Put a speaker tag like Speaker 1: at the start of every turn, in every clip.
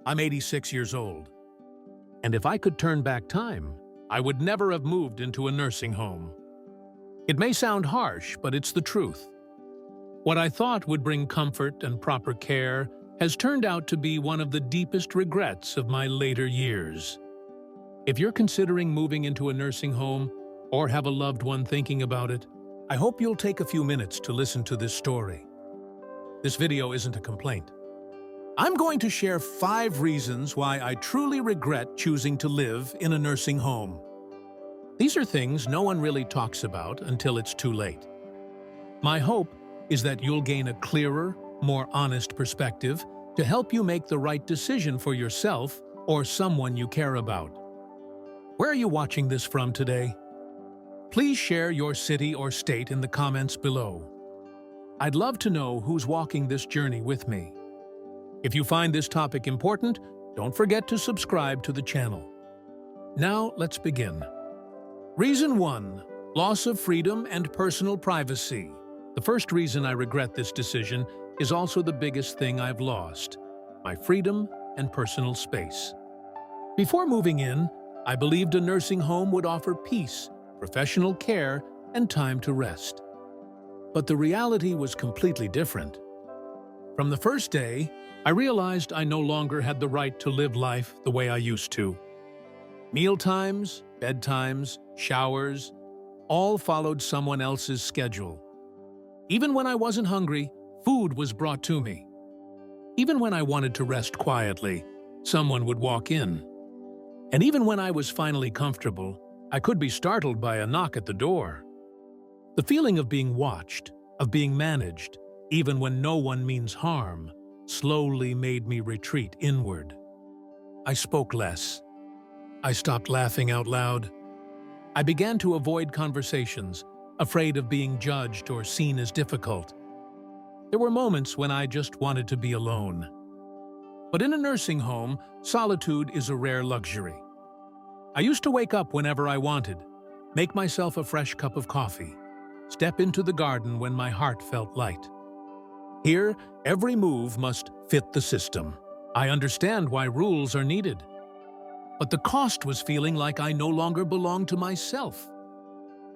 Speaker 1: I'm 86 years old, and if I could turn back time, I would never have moved into a nursing home. It may sound harsh, but it's the truth. What I thought would bring comfort and proper care has turned out to be one of the deepest regrets of my later years. If you're considering moving into a nursing home or have a loved one thinking about it, I hope you'll take a few minutes to listen to this story. This video isn't a complaint. I'm going to share 5 reasons why I truly regret choosing to live in a nursing home. These are things no one really talks about until it's too late. My hope is that you'll gain a clearer, more honest perspective to help you make the right decision for yourself or someone you care about. Where are you watching this from today? Please share your city or state in the comments below. I'd love to know who's walking this journey with me. If you find this topic important, don't forget to subscribe to the channel. Now, let's begin. Reason 1. Loss of freedom and personal privacy. The first reason I regret this decision is also the biggest thing I've lost: my freedom and personal space. Before moving in, I believed a nursing home would offer peace, professional care, and time to rest. But the reality was completely different. From the first day, I realized I no longer had the right to live life the way I used to. Mealtimes, bedtimes, showers, all followed someone else's schedule. Even when I wasn't hungry, food was brought to me. Even when I wanted to rest quietly, someone would walk in. And even when I was finally comfortable, I could be startled by a knock at the door. The feeling of being watched, of being managed, even when no one means harm, slowly made me retreat inward. I spoke less. I stopped laughing out loud. I began to avoid conversations, afraid of being judged or seen as difficult. There were moments when I just wanted to be alone. But in a nursing home, solitude is a rare luxury. I used to wake up whenever I wanted, make myself a fresh cup of coffee, step into the garden when my heart felt light. Here, every move must fit the system. I understand why rules are needed. But the cost was feeling like I no longer belonged to myself.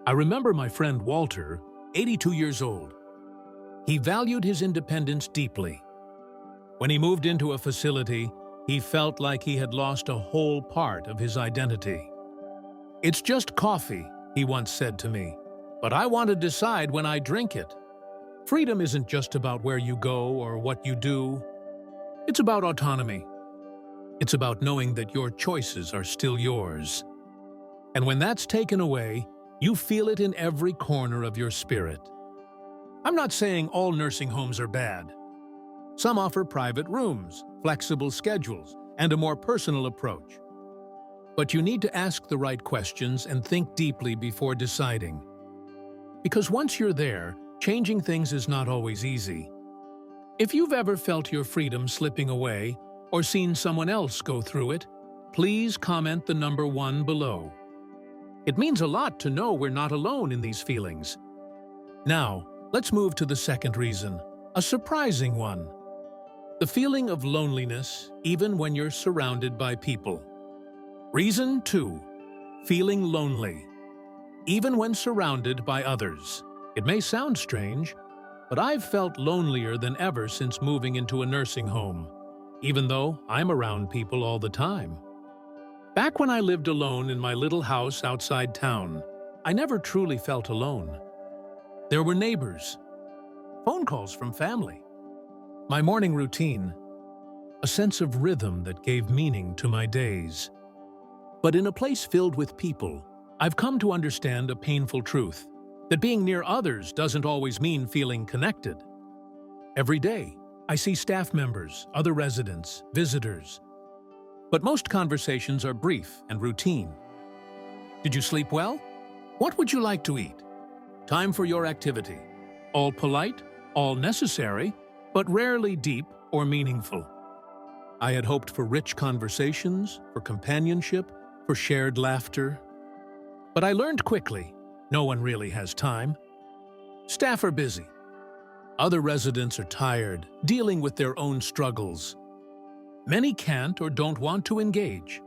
Speaker 1: I remember my friend Walter, 82 years old. He valued his independence deeply. When he moved into a facility, he felt like he had lost a whole part of his identity. "It's just coffee," he once said to me, "but I want to decide when I drink it." Freedom isn't just about where you go or what you do. It's about autonomy. It's about knowing that your choices are still yours. And when that's taken away, you feel it in every corner of your spirit. I'm not saying all nursing homes are bad. Some offer private rooms, flexible schedules, and a more personal approach. But you need to ask the right questions and think deeply before deciding. Because once you're there, changing things is not always easy. If you've ever felt your freedom slipping away or seen someone else go through it, please comment the number 1 below. It means a lot to know we're not alone in these feelings. Now, let's move to the second reason, a surprising one. The feeling of loneliness even when you're surrounded by people. Reason 2, feeling lonely, even when surrounded by others. It may sound strange, but I've felt lonelier than ever since moving into a nursing home, even though I'm around people all the time. Back when I lived alone in my little house outside town, I never truly felt alone. There were neighbors, phone calls from family, my morning routine, a sense of rhythm that gave meaning to my days. But in a place filled with people, I've come to understand a painful truth, that being near others doesn't always mean feeling connected. Every day, I see staff members, other residents, visitors. But most conversations are brief and routine. Did you sleep well? What would you like to eat? Time for your activity. All polite, all necessary, but rarely deep or meaningful. I had hoped for rich conversations, for companionship, for shared laughter. But I learned quickly, no one really has time. Staff are busy. Other residents are tired, dealing with their own struggles. Many can't or don't want to engage.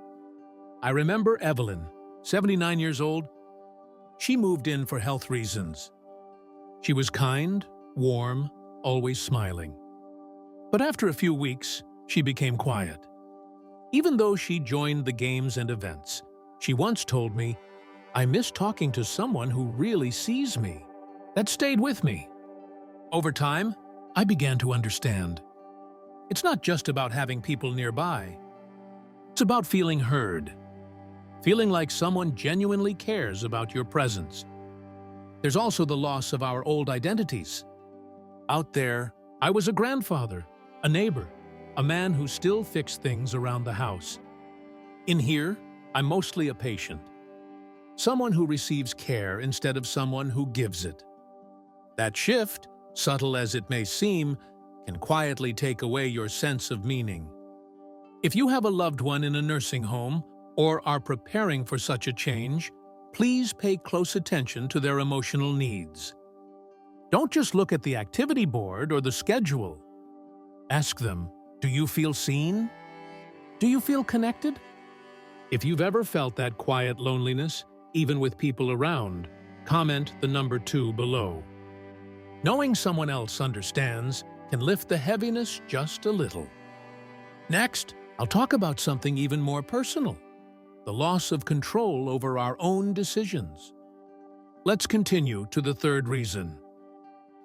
Speaker 1: I remember Evelyn, 79 years old. She moved in for health reasons. She was kind, warm, always smiling. But after a few weeks, she became quiet. Even though she joined the games and events, she once told me, "I miss talking to someone who really sees me." That stayed with me. Over time, I began to understand. It's not just about having people nearby. It's about feeling heard, feeling like someone genuinely cares about your presence. There's also the loss of our old identities. Out there, I was a grandfather, a neighbor, a man who still fixed things around the house. In here, I'm mostly a patient, someone who receives care instead of someone who gives it. That shift, subtle as it may seem, can quietly take away your sense of meaning. If you have a loved one in a nursing home or are preparing for such a change, please pay close attention to their emotional needs. Don't just look at the activity board or the schedule. Ask them, do you feel seen? Do you feel connected? If you've ever felt that quiet loneliness, even with people around, comment the number 2 below. Knowing someone else understands can lift the heaviness just a little. Next, I'll talk about something even more personal, the loss of control over our own decisions. Let's continue to the third reason.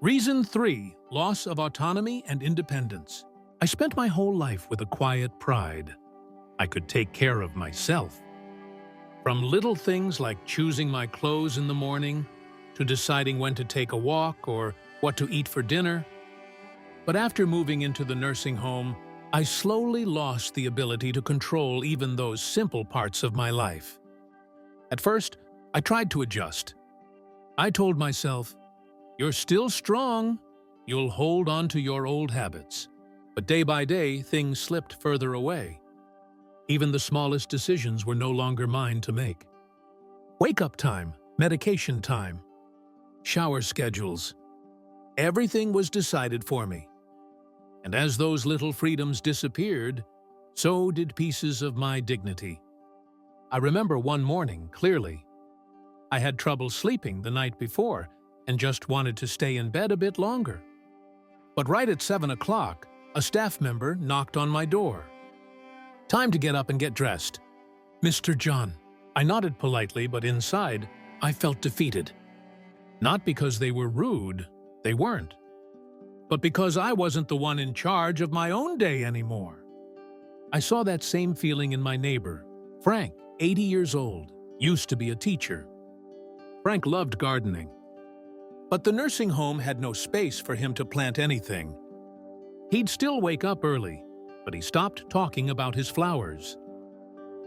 Speaker 1: Reason 3, loss of autonomy and independence. I spent my whole life with a quiet pride. I could take care of myself. From little things like choosing my clothes in the morning to deciding when to take a walk or what to eat for dinner. But after moving into the nursing home, I slowly lost the ability to control even those simple parts of my life. At first, I tried to adjust. I told myself, "You're still strong. You'll hold on to your old habits." But day by day, things slipped further away. Even the smallest decisions were no longer mine to make. Wake-up time, medication time, shower schedules. Everything was decided for me. And as those little freedoms disappeared, so did pieces of my dignity. I remember one morning clearly. I had trouble sleeping the night before and just wanted to stay in bed a bit longer. But right at 7 o'clock, a staff member knocked on my door. "Time to get up and get dressed." "Mr. John." I nodded politely, but inside, I felt defeated. Not because they were rude, they weren't. But because I wasn't the one in charge of my own day anymore. I saw that same feeling in my neighbor, Frank, 80 years old, used to be a teacher. Frank loved gardening. But the nursing home had no space for him to plant anything. He'd still wake up early, but he stopped talking about his flowers.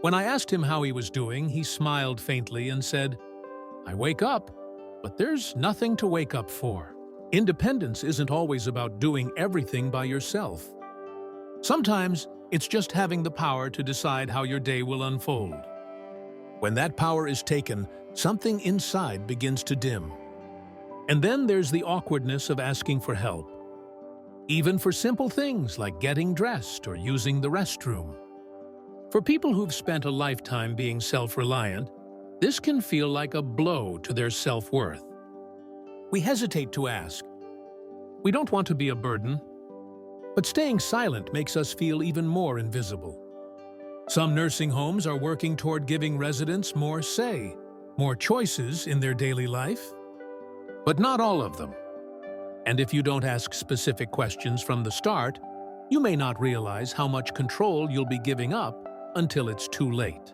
Speaker 1: When I asked him how he was doing, he smiled faintly and said, "I wake up, but there's nothing to wake up for." Independence isn't always about doing everything by yourself. Sometimes it's just having the power to decide how your day will unfold. When that power is taken, something inside begins to dim. And then there's the awkwardness of asking for help. Even for simple things like getting dressed or using the restroom. For people who've spent a lifetime being self-reliant, this can feel like a blow to their self-worth. We hesitate to ask. We don't want to be a burden, but staying silent makes us feel even more invisible. Some nursing homes are working toward giving residents more say, more choices in their daily life, but not all of them. And if you don't ask specific questions from the start, you may not realize how much control you'll be giving up until it's too late.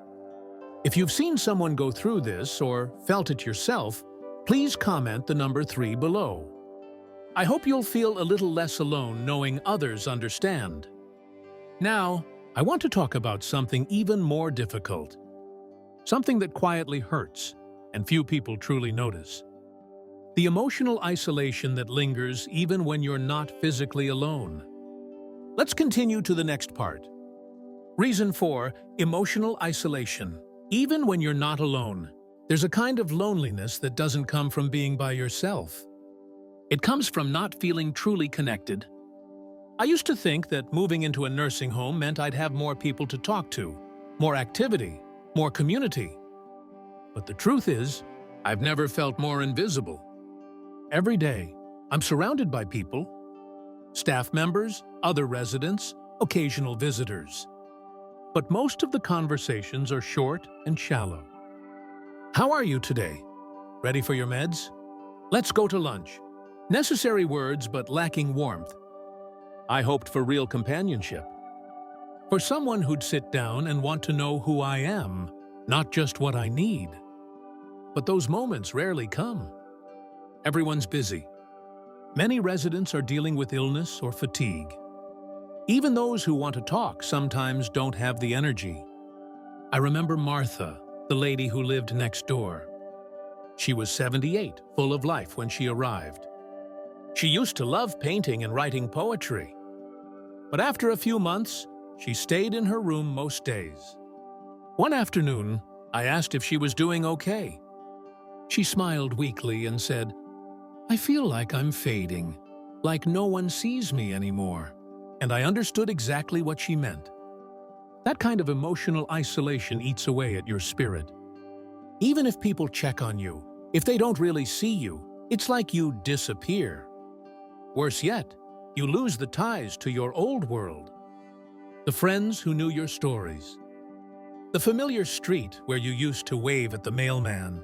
Speaker 1: If you've seen someone go through this or felt it yourself, please comment the number 3 below. I hope you'll feel a little less alone knowing others understand. Now, I want to talk about something even more difficult. Something that quietly hurts, and few people truly notice. The emotional isolation that lingers even when you're not physically alone. Let's continue to the next part. Reason 4, emotional isolation. Even when you're not alone, there's a kind of loneliness that doesn't come from being by yourself. It comes from not feeling truly connected. I used to think that moving into a nursing home meant I'd have more people to talk to, more activity, more community. But the truth is, I've never felt more invisible. Every day, I'm surrounded by people, staff members, other residents, occasional visitors. But most of the conversations are short and shallow. How are you today? Ready for your meds? Let's go to lunch. Necessary words but lacking warmth. I hoped for real companionship. For someone who'd sit down and want to know who I am, not just what I need. But those moments rarely come. Everyone's busy. Many residents are dealing with illness or fatigue. Even those who want to talk sometimes don't have the energy. I remember Martha, the lady who lived next door. She was 78, full of life when she arrived. She used to love painting and writing poetry. But after a few months, she stayed in her room most days. One afternoon, I asked if she was doing okay. She smiled weakly and said, "I feel like I'm fading, like no one sees me anymore." And I understood exactly what she meant. That kind of emotional isolation eats away at your spirit. Even if people check on you, if they don't really see you, it's like you disappear. Worse yet, you lose the ties to your old world. The friends who knew your stories. The familiar street where you used to wave at the mailman.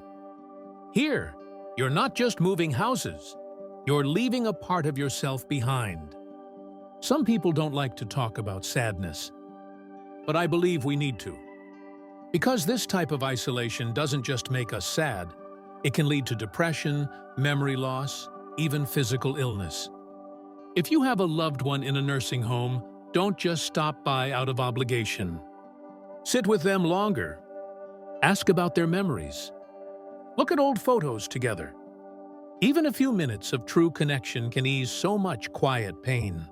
Speaker 1: Here, you're not just moving houses, you're leaving a part of yourself behind. Some people don't like to talk about sadness, but I believe we need to. Because this type of isolation doesn't just make us sad, it can lead to depression, memory loss, even physical illness. If you have a loved one in a nursing home, don't just stop by out of obligation. Sit with them longer. Ask about their memories. Look at old photos together. Even a few minutes of true connection can ease so much quiet pain.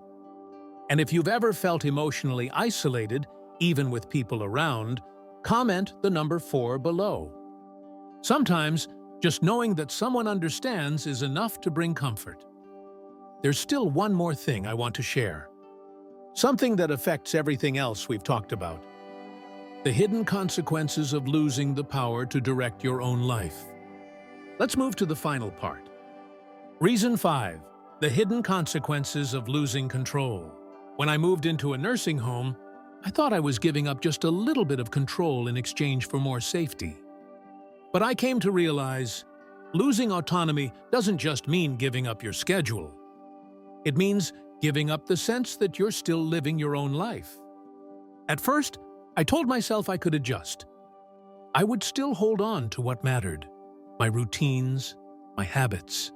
Speaker 1: And if you've ever felt emotionally isolated, even with people around, comment the number 4 below. Sometimes, just knowing that someone understands is enough to bring comfort. There's still one more thing I want to share. Something that affects everything else we've talked about. The hidden consequences of losing the power to direct your own life. Let's move to the final part. Reason 5. The hidden consequences of losing control. When I moved into a nursing home, I thought I was giving up just a little bit of control in exchange for more safety. But I came to realize, losing autonomy doesn't just mean giving up your schedule. It means giving up the sense that you're still living your own life. At first, I told myself I could adjust. I would still hold on to what mattered, my routines, my habits.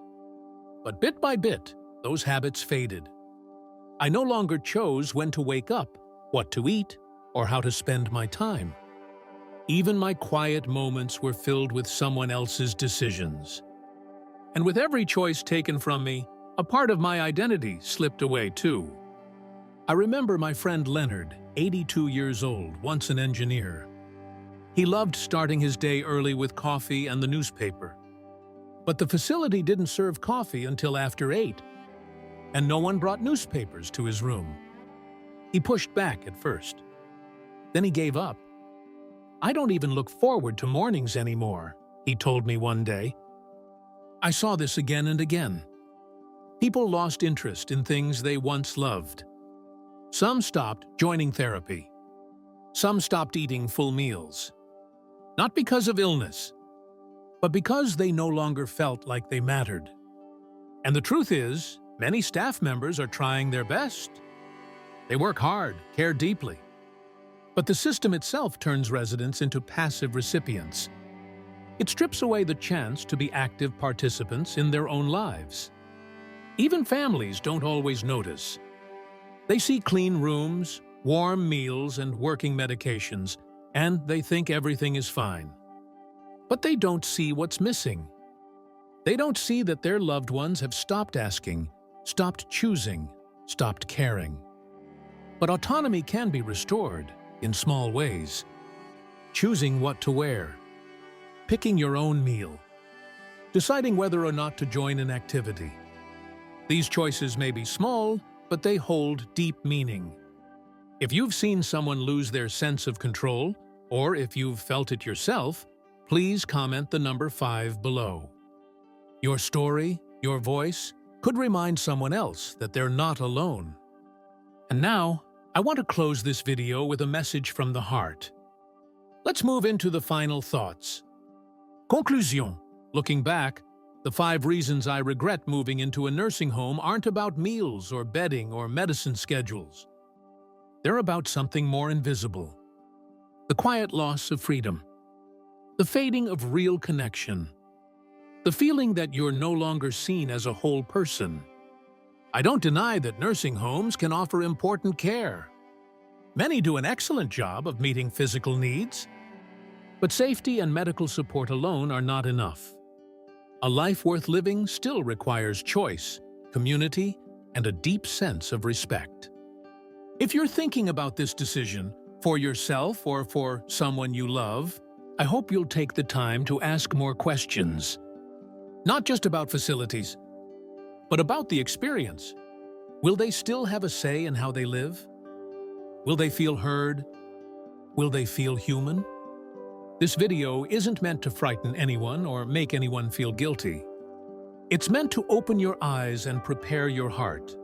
Speaker 1: But bit by bit, those habits faded. I no longer chose when to wake up, what to eat, or how to spend my time. Even my quiet moments were filled with someone else's decisions. And with every choice taken from me, a part of my identity slipped away too. I remember my friend Leonard, 82 years old, once an engineer. He loved starting his day early with coffee and the newspaper. But the facility didn't serve coffee until after 8, and no one brought newspapers to his room. He pushed back at first. Then he gave up. "I don't even look forward to mornings anymore," he told me one day. I saw this again and again. People lost interest in things they once loved. Some stopped joining therapy. Some stopped eating full meals. Not because of illness, but because they no longer felt like they mattered. And the truth is, many staff members are trying their best. They work hard, care deeply. But the system itself turns residents into passive recipients. It strips away the chance to be active participants in their own lives. Even families don't always notice. They see clean rooms, warm meals, and working medications, and they think everything is fine. But they don't see what's missing. They don't see that their loved ones have stopped asking, stopped choosing, stopped caring. But autonomy can be restored in small ways. Choosing what to wear, picking your own meal, deciding whether or not to join an activity. These choices may be small, but they hold deep meaning. If you've seen someone lose their sense of control, or if you've felt it yourself, please comment the number 5 below. Your story, your voice, could remind someone else that they're not alone. And now, I want to close this video with a message from the heart. Let's move into the final thoughts. Conclusion. Looking back, the 5 reasons I regret moving into a nursing home aren't about meals or bedding or medicine schedules. They're about something more invisible. The quiet loss of freedom. The fading of real connection. The feeling that you're no longer seen as a whole person. I don't deny that nursing homes can offer important care. Many do an excellent job of meeting physical needs. But safety and medical support alone are not enough. A life worth living still requires choice, community, and a deep sense of respect. If you're thinking about this decision, for yourself or for someone you love, I hope you'll take the time to ask more questions. Not just about facilities, but about the experience. Will they still have a say in how they live? Will they feel heard? Will they feel human? This video isn't meant to frighten anyone or make anyone feel guilty. It's meant to open your eyes and prepare your heart.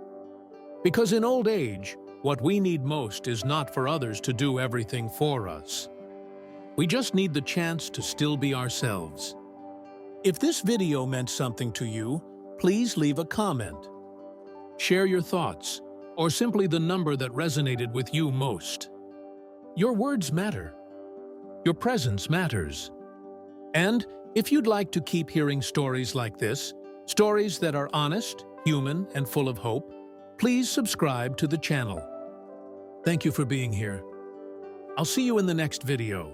Speaker 1: Because in old age, what we need most is not for others to do everything for us. We just need the chance to still be ourselves. If this video meant something to you, please leave a comment. Share your thoughts, or simply the number that resonated with you most. Your words matter. Your presence matters. And if you'd like to keep hearing stories like this, stories that are honest, human, and full of hope, please subscribe to the channel. Thank you for being here. I'll see you in the next video.